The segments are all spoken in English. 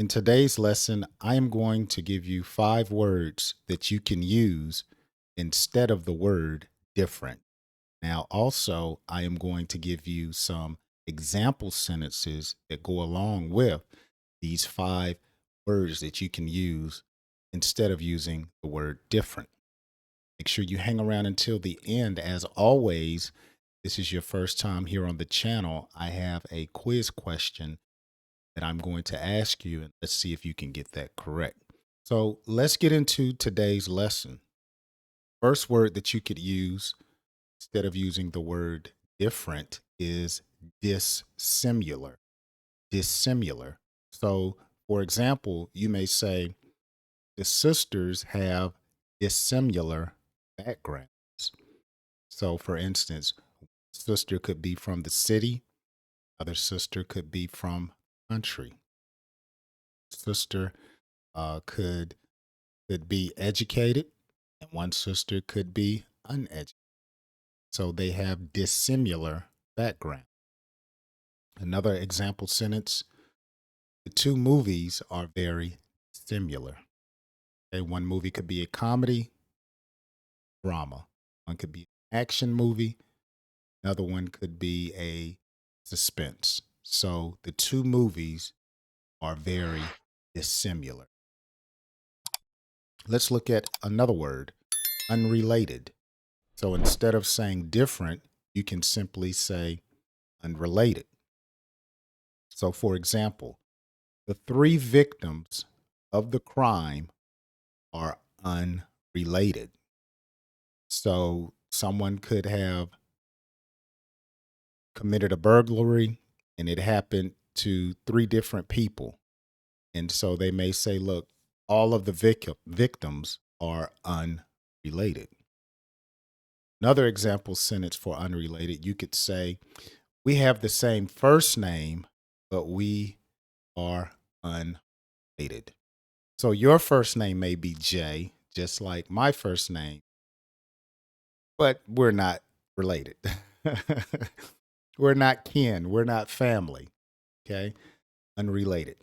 In today's lesson, I am going to give you 5 words that you can use instead of the word different. Now, also, I am going to give you some example sentences that go along with these 5 words that you can use instead of using the word different. Make sure you hang around until the end. As always, this is your first time here on the channel. I have a quiz question that I'm going to ask you, and let's see if you can get that correct. So let's get into today's lesson. First word that you could use instead of using the word different is dissimilar. Dissimilar. So, for example, you may say the sisters have dissimilar backgrounds. So, for instance, sister could be from the city, other sister could be from country. Sister could be educated, and one sister could be uneducated. So they have dissimilar background. Another example sentence: the two movies are very similar. Okay, one movie could be a comedy, drama. One could be an action movie. Another one could be a suspense. So the two movies are very dissimilar. Let's look at another word: unrelated. So instead of saying different, you can simply say unrelated. So, for example, the 3 victims of the crime are unrelated. So, someone could have committed a burglary and it happened to 3 different people. And so they may say, look, all of the victims are unrelated. Another example sentence for unrelated, you could say, we have the same first name, but we are unrelated. So your first name may be Jay, just like my first name, but we're not related. We're not kin. We're not family. Okay. Unrelated.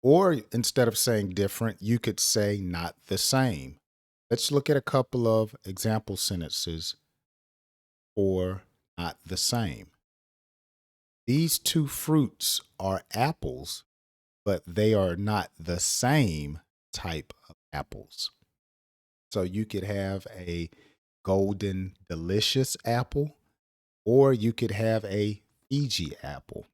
Or instead of saying different, you could say not the same. Let's look at a couple of example sentences for not the same. These 2 fruits are apples, but they are not the same type of apples. So you could have a golden delicious apple, or you could have a Fiji apple.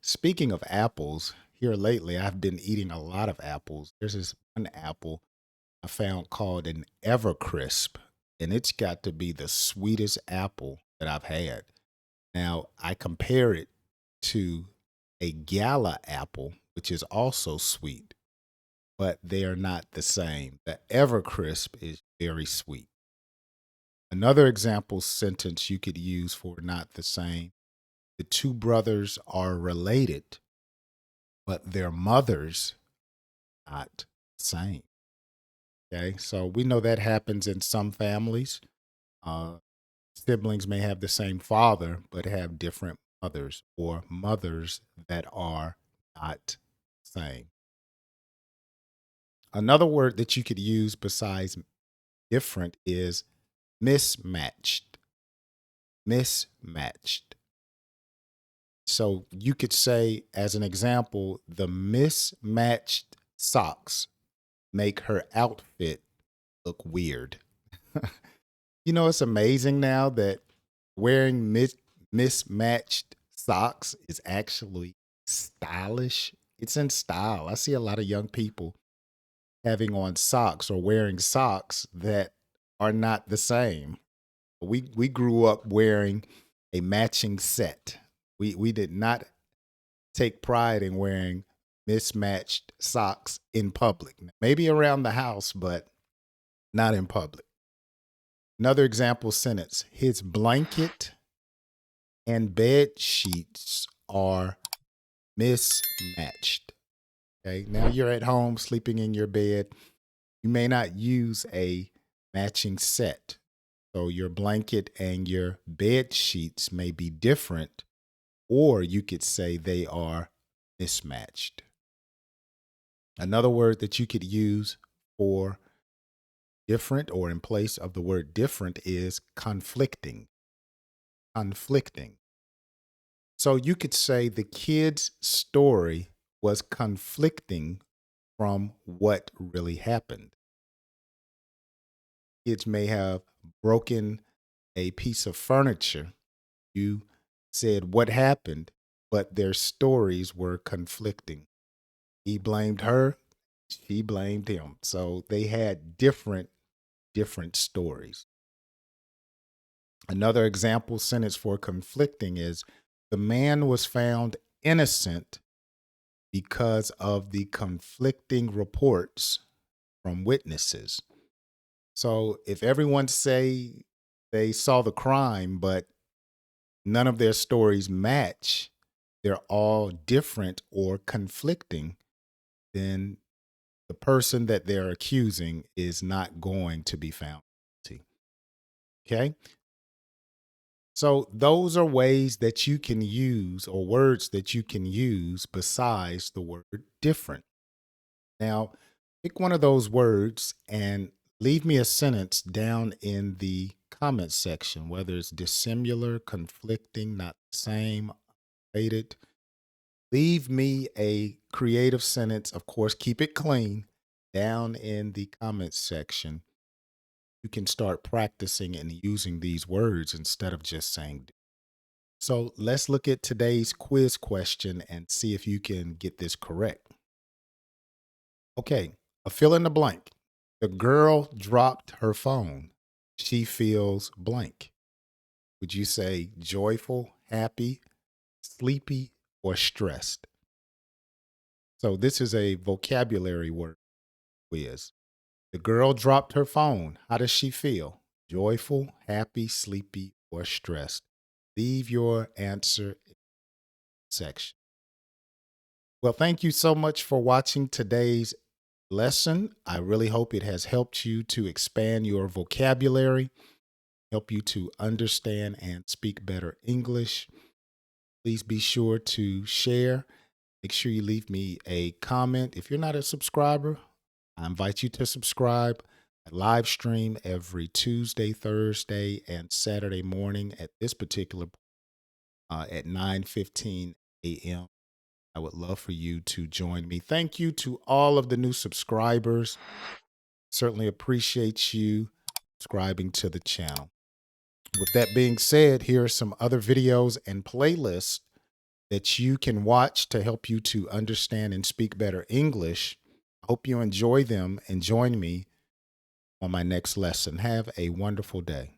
Speaking of apples, here lately I've been eating a lot of apples. There's this one apple I found called an Evercrisp, and it's got to be the sweetest apple that I've had. Now, I compare it to a gala apple, which is also sweet, but they are not the same. The Evercrisp is very sweet. Another example sentence you could use for not the same: the 2 brothers are related, but their mothers not the same. Okay, so we know that happens in some families. Uh, Siblings may have the same father, but have different mothers, or mothers that are not the same. Another word that you could use besides different is mismatched. Mismatched. So you could say, as an example, the mismatched socks make her outfit look weird. It's amazing now that wearing mismatched socks is actually stylish. It's in style. I see a lot of young people having on socks or wearing socks that are not the same. We grew up wearing a matching set. We did not take pride in wearing mismatched socks in public. Maybe around the house, but not in public. Another example sentence: his blanket and bed sheets are mismatched. Okay. Now you're at home sleeping in your bed. You may not use a matching set. So your blanket and your bed sheets may be different, or you could say they are mismatched. Another word that you could use for different or in place of the word different is conflicting. Conflicting. So you could say the kid's story was conflicting from what really happened. Kids may have broken a piece of furniture. You said what happened, but their stories were conflicting. He blamed her, she blamed him. So they had different stories. Another example sentence for conflicting is the man was found innocent because of the conflicting reports from witnesses. So if everyone say they saw the crime, but none of their stories match, they're all different or conflicting, then the person that they're accusing is not going to be found guilty. Okay. So those are ways that you can use or words that you can use besides the word different. Now, pick one of those words and leave me a sentence down in the comment section, whether it's dissimilar, conflicting, not the same, related. Leave me a creative sentence. Of course, keep it clean down in the comments section. You can start practicing and using these words instead of just saying. So let's look at today's quiz question and see if you can get this correct. Okay, a fill in the blank. The girl dropped her phone. She feels blank. Would you say joyful, happy, sleepy, or stressed? So this is a vocabulary word quiz. The girl dropped her phone. How does she feel? Joyful, happy, sleepy, or stressed? Leave your answer in the section. Well, thank you so much for watching today's lesson. I really hope it has helped you to expand your vocabulary, help you to understand and speak better English. Please be sure to share. Make sure you leave me a comment. If you're not a subscriber, I invite you to subscribe. I live stream every Tuesday, Thursday, and Saturday morning at this particular at 9:15 a.m. I would love for you to join me. Thank you to all of the new subscribers. Certainly appreciate you subscribing to the channel. With that being said, here are some other videos and playlists that you can watch to help you to understand and speak better English. I hope you enjoy them and join me on my next lesson. Have a wonderful day.